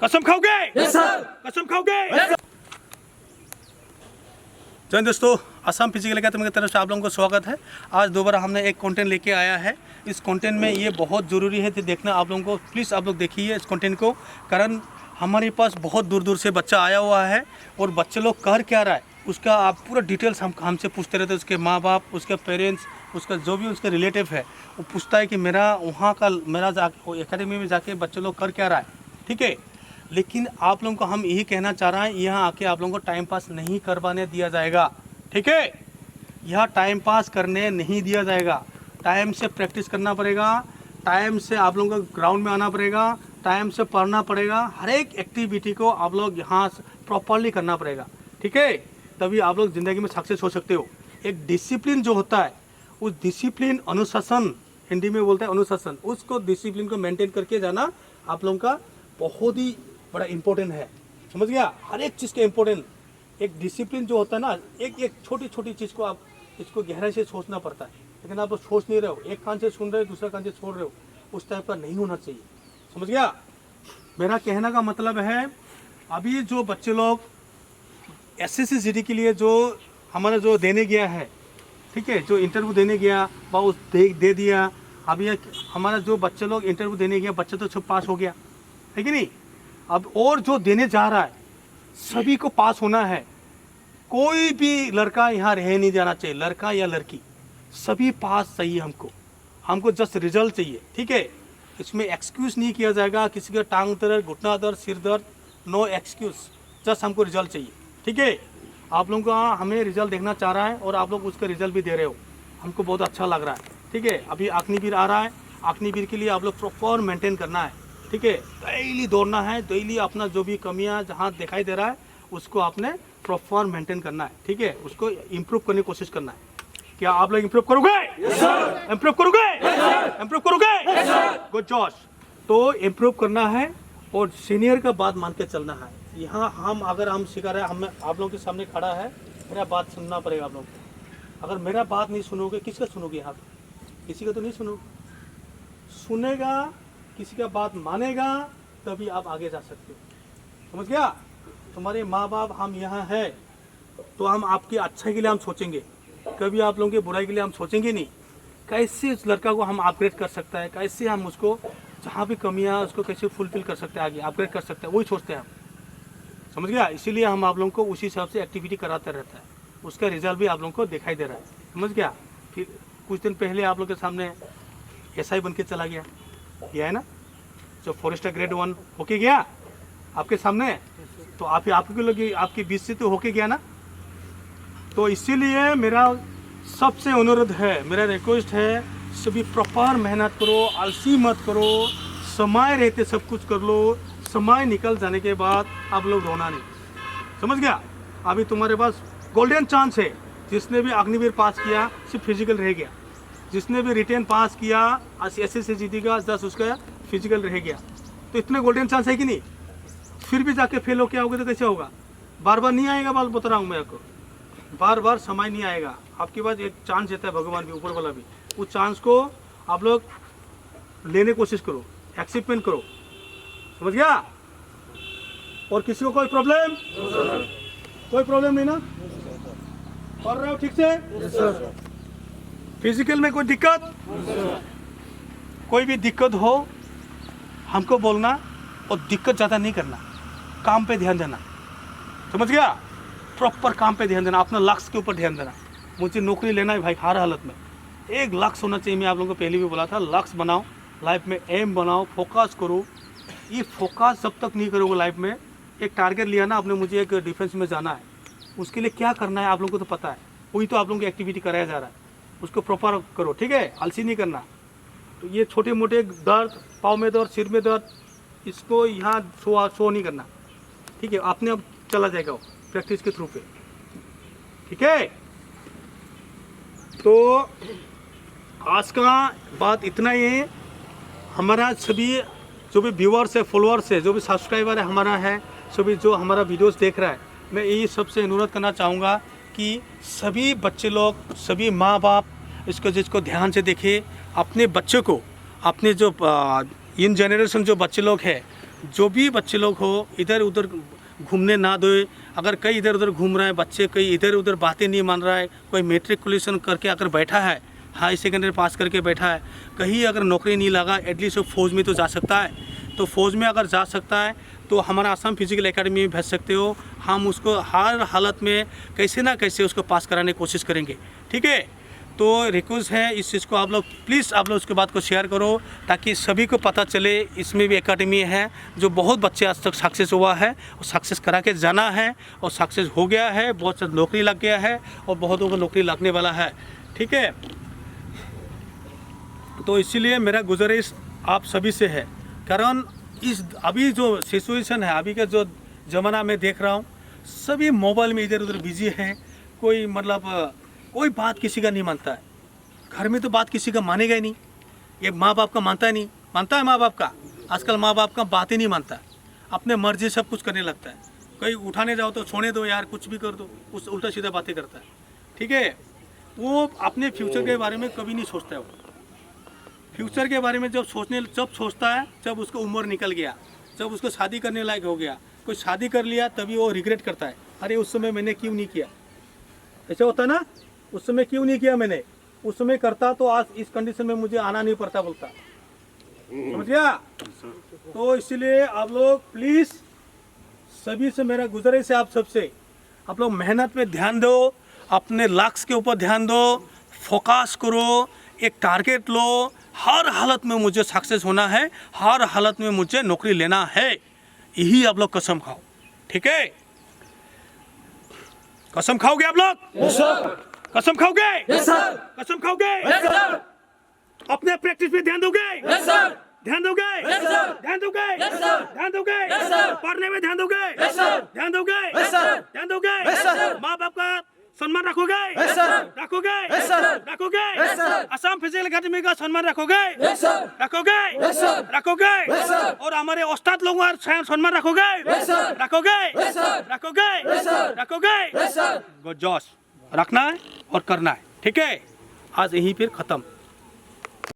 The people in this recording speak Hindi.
कसम खाओगे? Yes sir. कसम खाओगे? जय हिंद दोस्तों, असम फिजिकल अकेडमी की तरफ से आप लोगों को स्वागत है। आज दोबारा हमने एक कंटेंट लेके आया है। इस कंटेंट में ये बहुत ज़रूरी है कि देखना आप लोगों को, प्लीज़ आप लोग देखिए इस कंटेंट को। कारण हमारे पास बहुत दूर दूर से बच्चा आया हुआ है और बच्चे लोग कर क्या रहा है उसका आप पूरा डिटेल्स हमसे पूछते रहते हैं। उसके माँ बाप, उसके पेरेंट्स, उसका जो भी उसका रिलेटिव है वो पूछता है कि मेरा वहाँ का एकेडमी में जाके बच्चे लोग कर क्या रहा है, ठीक है। लेकिन आप लोगों को हम यही कहना चाह रहे हैं, यहाँ आके आप लोगों को टाइम पास नहीं करवाने दिया जाएगा, ठीक है। यह टाइम पास करने नहीं दिया जाएगा। टाइम से प्रैक्टिस करना पड़ेगा, टाइम से आप लोगों को ग्राउंड में आना पड़ेगा, टाइम से पढ़ना पड़ेगा। हर एक एक्टिविटी को आप लोग यहाँ प्रॉपरली करना पड़ेगा, ठीक है। तभी आप लोग ज़िंदगी में सक्सेस हो सकते हो। एक डिसिप्लिन जो होता है, उस डिसिप्लिन, अनुशासन, हिंदी में बोलते हैं अनुशासन, उसको डिसिप्लिन को मेंटेन करके जाना आप लोगों का बहुत ही बड़ा इम्पोर्टेंट है। समझ गया? हर एक चीज़ का इम्पोर्टेंट, एक डिसिप्लिन जो होता है ना, एक छोटी छोटी चीज़ को आप इसको गहराई से सोचना पड़ता है। लेकिन आप सोच नहीं रहे हो, एक कान से सुन रहे हो, दूसरा कान से छोड़ रहे हो, उस टाइप का नहीं होना चाहिए। समझ गया? मेरा कहने का मतलब है, अभी जो बच्चे लोग SSC GD के लिए जो हमारा जो देने गया है, ठीक है, जो इंटरव्यू देने गया वह उस दे दिया। अभी हमारा जो बच्चे लोग इंटरव्यू देने गया, बच्चा तो सब पास हो गया है कि नहीं। अब और जो देने जा रहा है, सभी को पास होना है। कोई भी लड़का यहाँ रह नहीं जाना चाहिए, लड़का या लड़की, सभी पास चाहिए। हमको जस्ट रिजल्ट चाहिए, ठीक है। इसमें एक्सक्यूज़ नहीं किया जाएगा, किसी का टांग दर्द, घुटना दर्द, सिर दर्द, नो एक्सक्यूज़, जस्ट हमको रिजल्ट चाहिए, ठीक है। आप लोगों का हमें रिजल्ट देखना चाह रहा है और आप लोग उसका रिजल्ट भी दे रहे हो, हमको बहुत अच्छा लग रहा है, ठीक है। अभी अग्निवीर आ रहा है, अग्निवीर के लिए आप लोग प्रॉपर मेंटेन करना है, ठीक है। डेली दौड़ना है, डेली अपना जो भी कमियां जहां दिखाई दे रहा है उसको आपने प्रॉपर मेंटेन करना है, ठीक है। उसको इम्प्रूव करने की कोशिश करना है। क्या आप लोग इम्प्रूव करोगे? इम्प्रूव करोगे? इम्प्रूव करोगे? Good Josh. तो इम्प्रूव करना है और सीनियर का बात मान के चलना है। यहाँ अगर हम सिखा रहे हैं, हम आप लोगों के सामने खड़ा है, मेरा बात सुनना पड़ेगा आप लोगों को। अगर मेरा बात नहीं सुनोगे, किसका सुनोगे? यहाँ पे किसी का तो नहीं सुनोगे। सुनेगा, किसी का बात मानेगा, तभी आप आगे जा सकते हो। समझ गया? तुम्हारे माँ बाप हम यहाँ हैं तो हम आपके अच्छे के लिए हम सोचेंगे, कभी आप लोगों की बुराई के लिए हम सोचेंगे नहीं। कैसे उस लड़का को हम अपग्रेड कर सकता है, कैसे हम उसको जहाँ भी कमियाँ उसको कैसे फुलफिल कर सकते हैं, आगे अपग्रेड कर सकते हैं, वही सोचते हैं हम। समझ गया? इसीलिए हम आप लोगों को उसी हिसाब से एक्टिविटी कराते रहता है, उसका रिजल्ट भी आप लोगों को दिखाई दे रहा है। समझ गया? फिर कुछ दिन पहले आप लोग के सामने SI बन के चला गया है ना, जो फॉरेस्टर ग्रेड 1 होके गया आपके सामने। तो आपके लोग आपके बीच से तो होके गया ना। तो इसीलिए मेरा सबसे अनुरोध है, मेरा रिक्वेस्ट है, सभी प्रॉपर मेहनत करो, आलसी मत करो, समय रहते सब कुछ कर लो। समय निकल जाने के बाद आप लोग रोना नहीं। समझ गया? अभी तुम्हारे पास गोल्डन चांस है। जिसने भी अग्निवीर पास किया सिर्फ फिजिकल रह गया, जिसने भी रिटेन पास किया SSC GD का 10 उसका फिजिकल रह गया। तो इतने गोल्डन चांस है कि नहीं? फिर भी जाके फेल होके आओगे तो कैसे होगा? बार बार नहीं आएगा, बात बता रहा हूँ मैं आपको, बार बार समय नहीं आएगा। आपके पास एक चांस देता है भगवान भी, ऊपर वाला भी। उस चांस को आप लोग लेने की कोशिश करो, एक्सेप्टमेंट करो। समझ गया? और किसी को कोई प्रॉब्लम? कोई प्रॉब्लम नहीं ना? पढ़ रहे हो ठीक से? फिजिकल में कोई दिक्कत? कोई भी दिक्कत हो हमको बोलना, और दिक्कत ज़्यादा नहीं करना, काम पे ध्यान देना। समझ गया? प्रॉपर काम पे ध्यान देना, अपना लक्ष्य के ऊपर ध्यान देना। मुझे नौकरी लेना है भाई, हर हालत में एक लक्ष्य होना चाहिए। मैं आप लोगों को पहले भी बोला था, लक्ष्य बनाओ, लाइफ में एम बनाओ, फोकस करो। ये फोकस जब तक नहीं करोगे लाइफ में, एक टारगेट लिया ना आपने, मुझे एक डिफेंस में जाना है, उसके लिए क्या करना है आप लोगों को तो पता है, वही तो आप लोगों की एक्टिविटी कराया जा रहा है, उसको प्रॉपर करो, ठीक है। आलसी नहीं करना। तो ये छोटे मोटे दर्द, पाँव में दर्द, सिर में दर्द, इसको यहाँ शो नहीं करना, ठीक है। आपने अब चला जाएगा वो प्रैक्टिस के थ्रू पे, ठीक है। तो आज का बात इतना ही है। हमारा सभी जो भी व्यूअर्स है, फॉलोअर्स है, जो भी सब्सक्राइबर है हमारा है, सभी जो हमारा वीडियोस देख रहा है, मैं यही सबसे अनुरोध करना चाहूँगा कि सभी बच्चे लोग, सभी माँ बाप जिसको ध्यान से देखे, अपने बच्चे को, अपने जो इन जनरेशन जो बच्चे लोग हैं जो भी बच्चे लोग हो इधर उधर घूमने ना दो। अगर कई इधर उधर घूम रहे हैं बच्चे, कई इधर उधर बातें नहीं मान रहा है, कोई मेट्रिकुलेशन करके अगर बैठा है, हाई सेकेंडरी पास करके बैठा है, कहीं अगर नौकरी नहीं लगा एटलीस्ट वो फौज में तो जा सकता है। तो फौज में अगर जा सकता है तो हमारा आसाम फिजिकल एकेडमी में भेज सकते हो। हम उसको हर हालत में कैसे ना कैसे उसको पास कराने की कोशिश करेंगे, ठीक है। तो रिक्वेस्ट है इस चीज़ को आप लोग प्लीज़ आप लोग उसके बात को शेयर करो ताकि सभी को पता चले इसमें भी एकेडमी है जो बहुत बच्चे आज तक सक्सेस हुआ है और सक्सेस करा के जाना है और सक्सेस हो गया है, बहुत से नौकरी लग गया है और बहुतों को नौकरी लगने वाला है, ठीक है। तो इसीलिए मेरा गुजारिश आप सभी से है, कारण इस अभी जो सिचुएशन है, अभी का जो ज़माना में देख रहा हूँ सभी मोबाइल में इधर उधर बिजी हैं। कोई मतलब कोई बात किसी का नहीं मानता है। घर में तो बात किसी का मानेगा ही नहीं, ये माँ बाप का मानता ही नहीं, मानता है माँ बाप का। आजकल माँ बाप का बात ही नहीं मानता है, अपने मर्जी सब कुछ करने लगता है। कहीं उठाने जाओ तो छोड़ने दो यार, कुछ भी कर दो, उस उल्टा सीधा बातें करता है, ठीक है। वो अपने फ्यूचर के बारे में कभी नहीं सोचता है। वो फ्यूचर के बारे में जब सोचता है जब उसको उम्र निकल गया, जब उसको शादी करने लायक हो गया, कोई शादी कर लिया तभी वो रिग्रेट करता है, अरे उस समय मैंने क्यों नहीं किया। ऐसा होता ना, उस समय क्यों नहीं किया मैंने, उस समय करता तो आज इस कंडीशन में मुझे आना नहीं पड़ता बोलता, समझ गया। तो इसलिए आप लोग प्लीज़ सभी से मेरा गुजारिश है, आप सबसे आप लोग मेहनत पे ध्यान दो, अपने लक्ष्य के ऊपर ध्यान दो, फोकस करो, एक टारगेट लो। हर हालत में मुझे सक्सेस होना है, हर हालत में मुझे नौकरी लेना है, यही आप लोग कसम खाओ, ठीक है। कसम खाओगे आप लोग? Yes sir. कसम खाओगे? Yes sir. कसम खाओगे? Yes sir. अपने प्रैक्टिस पे ध्यान दोगे? Yes sir. ध्यान दोगे? Yes sir. ध्यान दोगे? Yes sir. ध्यान दोगे? Yes sir. पढ़ने में ध्यान दोगे? Yes sir. ध्यान दोगे? Yes sir. ध्यान दोगे? Yes sir. माँ बाप का सम्मान रखोगे? Yes sir. रखोगे? Yes sir. रखोगे? Yes sir. Assam physical academy का सम्मान रखोगे? Yes sir. रखोगे? Yes sir. रखोगे? Yes sir. और हमारे उस्ताद लोगों का सम्मान रखोगे? Yes sir. रखोगे? Yes sir. रखोगे? Yes sir. रखोगे? Yes sir. जोश रखना है और करना है, ठीक है। आज यहीं पर खत्म।